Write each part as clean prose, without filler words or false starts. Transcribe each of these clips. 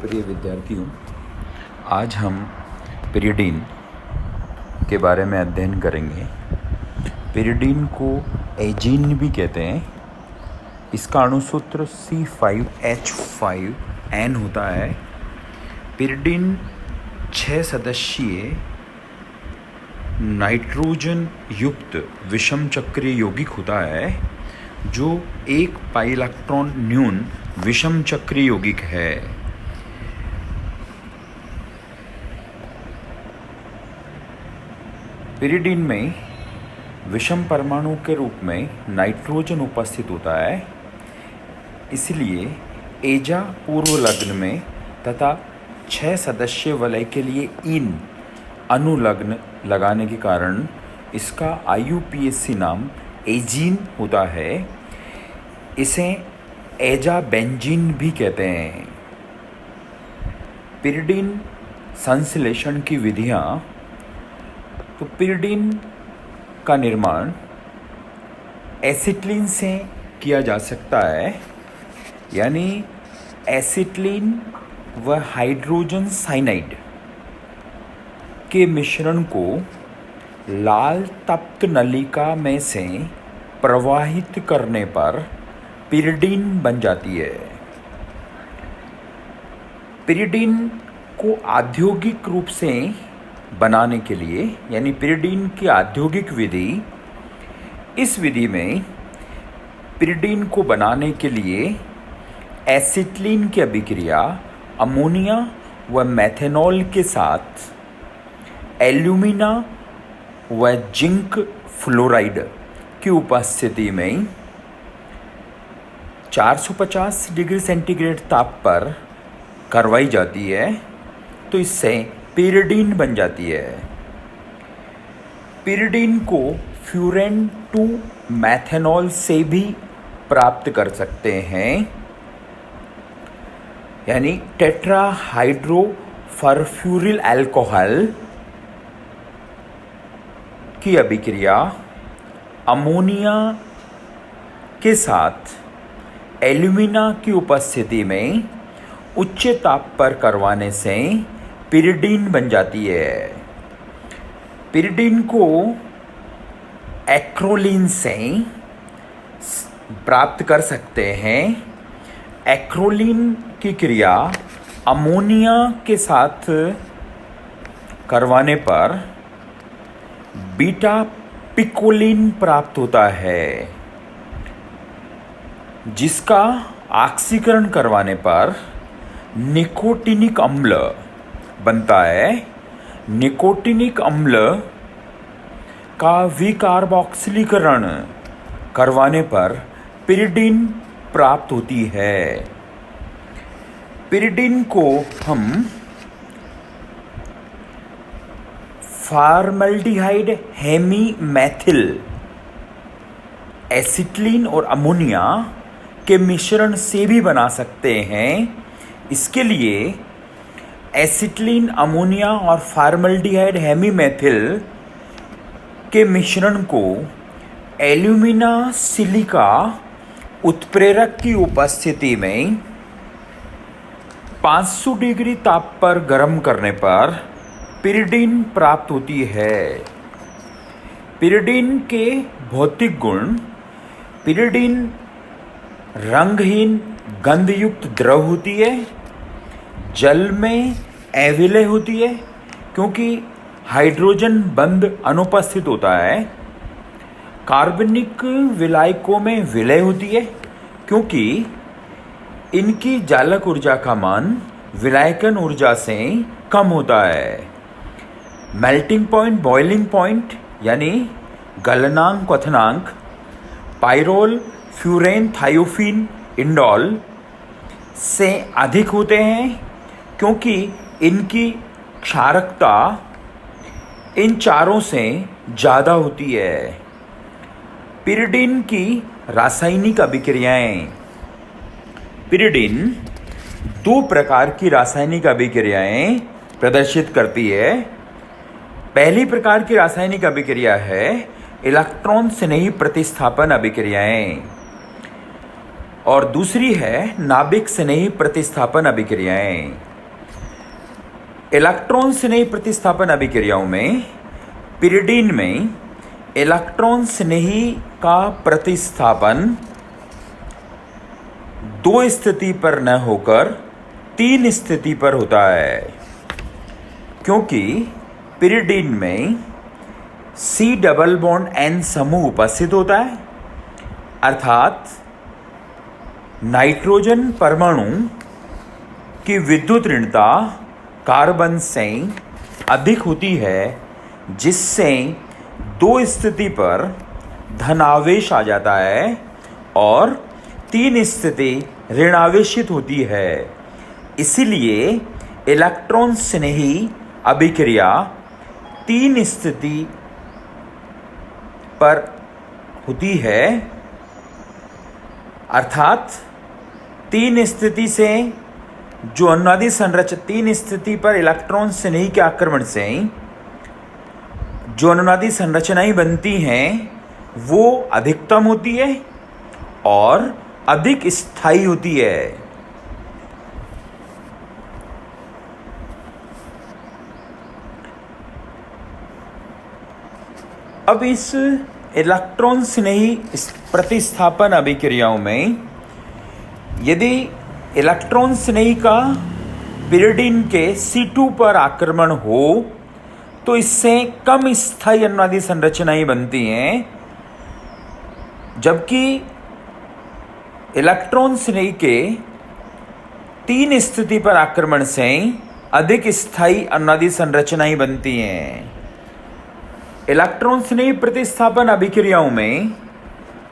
प्रिय विद्यार्थियों, आज हम पिरिडीन के बारे में अध्ययन करेंगे। पिरिडीन को एजीन भी कहते हैं। इसका अणुसूत्र C5H5N होता है। पिरिडीन 6 सदस्यीय नाइट्रोजन युक्त विषम चक्रीय यौगिक होता है जो एक पाई इलेक्ट्रॉन न्यून विषम चक्रीय यौगिक है। पिरिडीन में विषम परमाणु के रूप में नाइट्रोजन उपस्थित होता है, इसलिए एजा पूर्व लग्न में तथा 6 सदस्यीय वलय के लिए इन अनुलग्न लगाने के कारण इसका IUPAC नाम एजीन होता है। इसे एजा बेंजीन भी कहते हैं। पिरिडीन संश्लेषण की विधियां, तो पिरिडीन का निर्माण एसिटिलीन से किया जा सकता है, यानी एसिटिलीन व हाइड्रोजन साइनाइड के मिश्रण को लाल तप्त नलिका में से प्रवाहित करने पर पिरिडीन बन जाती है। पिरिडीन को औद्योगिक रूप से बनाने के लिए, यानी पिरिडीन की औद्योगिक विधि, इस विधि में पिरिडीन को बनाने के लिए एसिटिलीन की अभिक्रिया अमोनिया व मेथनॉल के साथ एल्यूमिना व जिंक फ्लोराइड की उपस्थिति में 450 डिग्री सेंटीग्रेड ताप पर करवाई जाती है, तो इससे पिरिडीन बन जाती है। पिरिडीन को फ्यूरेन 2 मेथनॉल से भी प्राप्त कर सकते हैं, यानी टेट्राहाइड्रो फरफ्यूरिल अल्कोहल की अभिक्रिया अमोनिया के साथ एल्यूमिना की उपस्थिति में उच्च ताप पर करवाने से पिरिडीन बन जाती है। पिरिडीन को एक्रोलीन से प्राप्त कर सकते हैं। एक्रोलीन की क्रिया अमोनिया के साथ करवाने पर बीटा पिकोलिन प्राप्त होता है, जिसका ऑक्सीकरण करवाने पर निकोटिनिक अम्ल बनता है। निकोटिनिक अम्ल का विकार्बोक्सिलीकरण करवाने पर पिरिडीन प्राप्त होती है। पिरिडीन को हम फॉर्मल्डिहाइड हेमीमेथिल एसिटिलीन और अमोनिया के मिश्रण से भी बना सकते हैं। इसके लिए एसिटिलीन, अमोनिया और फॉर्मल्डिहाइड हेमीमेथिल के मिश्रण को एल्यूमिना सिलिका उत्प्रेरक की उपस्थिति में 500 डिग्री ताप पर गर्म करने पर पिरिडीन प्राप्त होती है। पिरिडीन के भौतिक गुण: पिरिडीन रंगहीन गंधयुक्त द्रव होती है, जल में अविलय होती है क्योंकि हाइड्रोजन बंध अनुपस्थित होता है, कार्बनिक विलायकों में विलय होती है क्योंकि इनकी जालक ऊर्जा का मान विलायकन ऊर्जा से कम होता है। मेल्टिंग पॉइंट, बॉइलिंग पॉइंट यानी गलनांक, क्वथनांक पाइरोल, फ्यूरेन, थायोफिन, इंडोल से अधिक होते हैं क्योंकि इनकी क्षारकता इन चारों से ज़्यादा होती है। पिरिडीन की रासायनिक अभिक्रियाएं: पिरिडीन 2 प्रकार की रासायनिक अभिक्रियाएं प्रदर्शित करती है। पहली प्रकार की रासायनिक अभिक्रिया है इलेक्ट्रॉन स्नेही प्रतिस्थापन अभिक्रियाएं और दूसरी है नाभिक स्नेही प्रतिस्थापन अभिक्रियाएं। इलेक्ट्रॉन स्नेही प्रतिस्थापन अभिक्रियाओं में पिरिडीन में इलेक्ट्रॉन स्नेही का प्रतिस्थापन 2 स्थिति पर न होकर 3 स्थिति पर होता है, क्योंकि पिरिडीन में C डबल बॉन्ड N समूह उपस्थित होता है, अर्थात नाइट्रोजन परमाणु की विद्युत ऋणता कार्बन से अधिक होती है, जिससे 2 स्थिति पर धनावेश आ जाता है और 3 स्थिति ऋणावेशित होती है। इसीलिए इलेक्ट्रॉन स्नेही अभिक्रिया 3 स्थिति पर होती है, अर्थात 3 स्थिति से जो अनुनादी संरचना 3 स्थिति पर इलेक्ट्रॉन स्नेही के आक्रमण से जो अनुनादी संरचनाएं बनती हैं वो अधिकतम होती है और अधिक स्थायी होती है। अब इस इलेक्ट्रॉन स्नेही प्रतिस्थापन अभिक्रियाओं में यदि इलेक्ट्रॉन स्नेही का पिरिडीन के C2 पर आक्रमण हो तो इससे कम स्थायी अनुनादी संरचनाएं बनती हैं, जबकि इलेक्ट्रॉन स्नेही के 3 स्थिति पर आक्रमण से अधिक स्थायी अनुनादी संरचनाएं बनती हैं। इलेक्ट्रॉन स्नेही प्रतिस्थापन अभिक्रियाओं में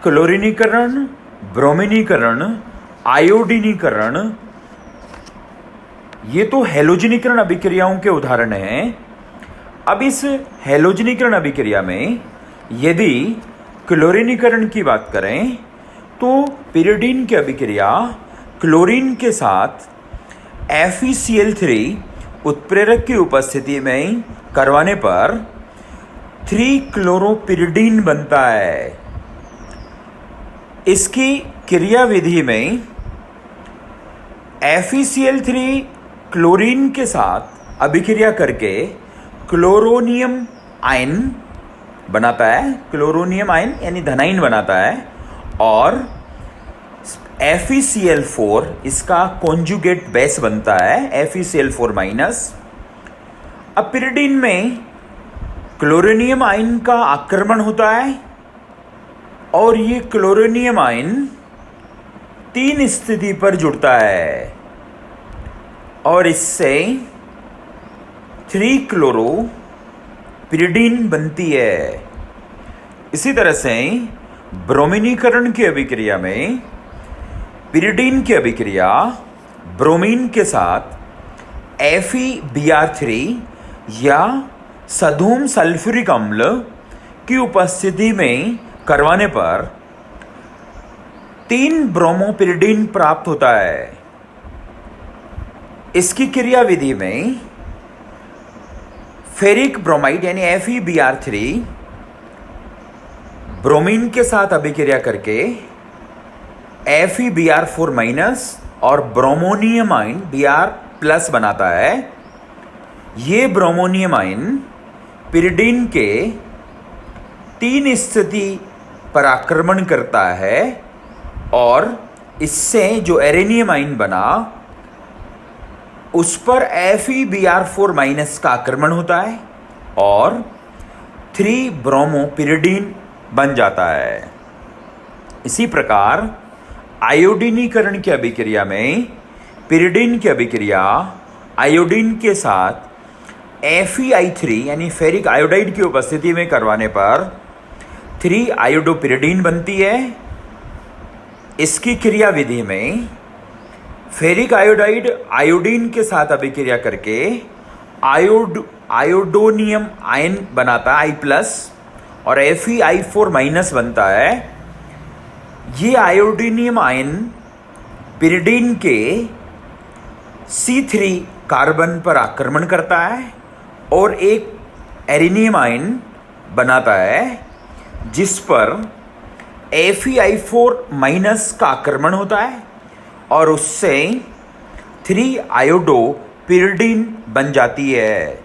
क्लोरीनीकरण, ब्रोमीनीकरण, आयोडीनीकरण ये तो हैलोजनीकरण अभिक्रियाओं के उदाहरण हैं। अब इस हैलोजनीकरण अभिक्रिया में यदि क्लोरीनीकरण की बात करें तो पिरिडीन की अभिक्रिया क्लोरीन के साथ FeCl3 उत्प्रेरक की उपस्थिति में करवाने पर 3-क्लोरोपिरिडीन बनता है। इसकी क्रियाविधि में FeCl3 क्लोरीन के साथ अभिक्रिया करके क्लोरोनियम आयन बनाता है, क्लोरोनियम आयन यानी धनायन बनाता है, और FeCl4 इसका कॉन्जुगेट बेस बनता है FeCl4-। अब पिरिडीन में क्लोरोनियम आयन का आक्रमण होता है और ये क्लोरोनियम आयन 3 स्थिति पर जुड़ता है और इससे 3-क्लोरोपिरिडीन बनती है। इसी तरह से ब्रोमीनीकरण की अभिक्रिया में पिरिडीन की अभिक्रिया ब्रोमीन के साथ FeBr3 या सधूम सल्फ्यूरिक अम्ल की उपस्थिति में करवाने पर 3-ब्रोमोपिरिडीन प्राप्त होता है। इसकी क्रियाविधि में फेरिक ब्रोमाइड यानी FeBr3 ब्रोमीन के साथ अभिक्रिया करके FeBr4- और ब्रोमोनियम आयन Br+ बनाता है। ये ब्रोमोनियम आयन पिरिडीन के 3 स्थिति पर आक्रमण करता है और इससे जो एरेनियम आयन बना उस पर FeBr4- का आक्रमण होता है और 3-ब्रोमोपिरिडीन बन जाता है। इसी प्रकार आयोडीनीकरण की अभिक्रिया में पिरिडीन की अभिक्रिया आयोडीन के साथ FeI3 यानी फेरिक आयोडाइड की उपस्थिति में करवाने पर 3-आयोडोपिरिडीन बनती है। इसकी क्रियाविधि में फेरिक आयोडाइड आयोडीन के साथ अभिक्रिया करके आयोडोनियम आयन बनाता है I+ और FeI4- बनता है। ये आयोडोनियम आयन पिरिडीन के C3 कार्बन पर आक्रमण करता है और एक एरेनियम आयन बनाता है जिस पर FeI4- का आक्रमण होता है और उससे 3-आयोडो पिरिडिन बन जाती है।